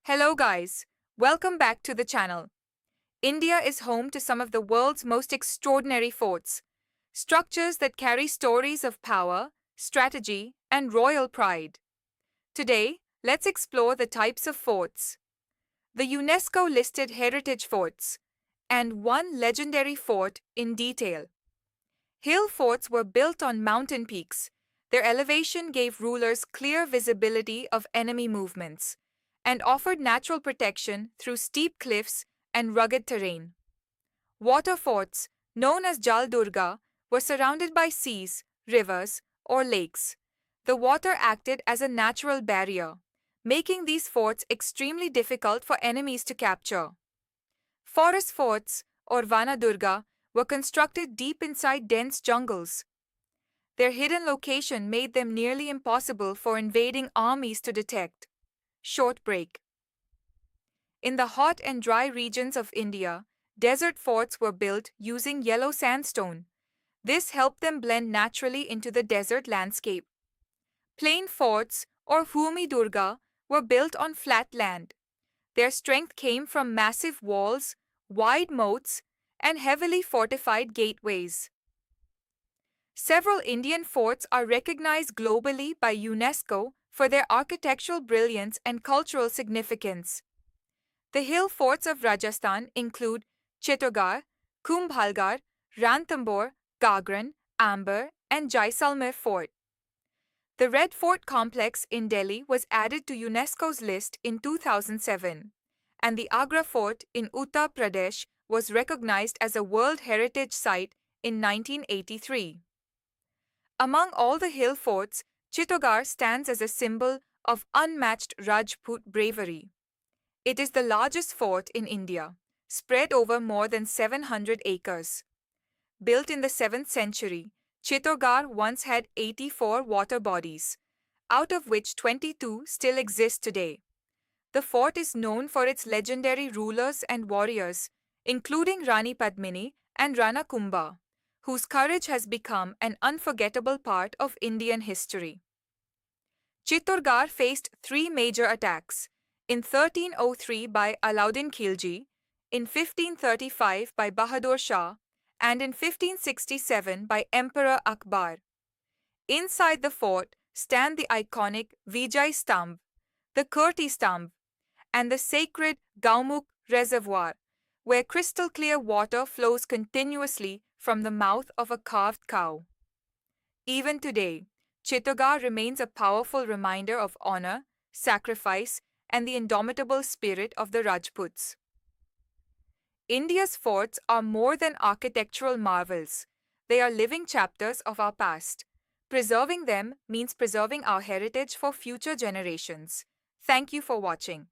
Hello guys, welcome back to the channel. India is home to some of the world's most extraordinary forts, structures that carry stories of power, strategy, and royal pride. Today, let's explore the types of forts, the UNESCO listed heritage forts, and one legendary fort in detail. Hill forts were built on mountain peaks. Their elevation gave rulers clear visibility of enemy movements and offered natural protection through steep cliffs and rugged terrain. Water forts, known as Jal Durga, were surrounded by seas, rivers, or lakes. The water acted as a natural barrier, making these forts extremely difficult for enemies to capture. Forest forts, or Vana Durga, were constructed deep inside dense jungles. Their hidden location made them nearly impossible for invading armies to detect. Short break. In the hot and dry regions of India, desert forts were built using yellow sandstone. This helped them blend naturally into the desert landscape. Plain forts, or Bhumi Durga, were built on flat land. Their strength came from massive walls, wide moats, and heavily fortified gateways. Several Indian forts are recognized globally by UNESCO for their architectural brilliance and cultural significance. The hill forts of Rajasthan include Chittorgarh, Kumbhalgarh, Ranthambore, Gagran, Amber, and Jaisalmer Fort. The Red Fort complex in Delhi was added to UNESCO's list in 2007, and the Agra Fort in Uttar Pradesh was recognized as a World Heritage Site in 1983. Among all the hill forts, Chittorgarh stands as a symbol of unmatched Rajput bravery. It is the largest fort in India, spread over more than 700 acres. Built in the 7th century, Chittorgarh once had 84 water bodies, out of which 22 still exist today. The fort is known for its legendary rulers and warriors, including Rani Padmini and Rana Kumbha, whose courage has become an unforgettable part of Indian history. Chittorgarh faced three major attacks: in 1303 by Alauddin Khilji, in 1535 by Bahadur Shah, and in 1567 by Emperor Akbar. Inside the fort stand the iconic Vijay Stambh, the Kirti Stambh, and the sacred Gaumukh Reservoir, where crystal clear water flows continuously from the mouth of a carved cow. Even today, Chittorgarh remains a powerful reminder of honor, sacrifice, and the indomitable spirit of the Rajputs. India's forts are more than architectural marvels. They are living chapters of our past. Preserving them means preserving our heritage for future generations. Thank you for watching.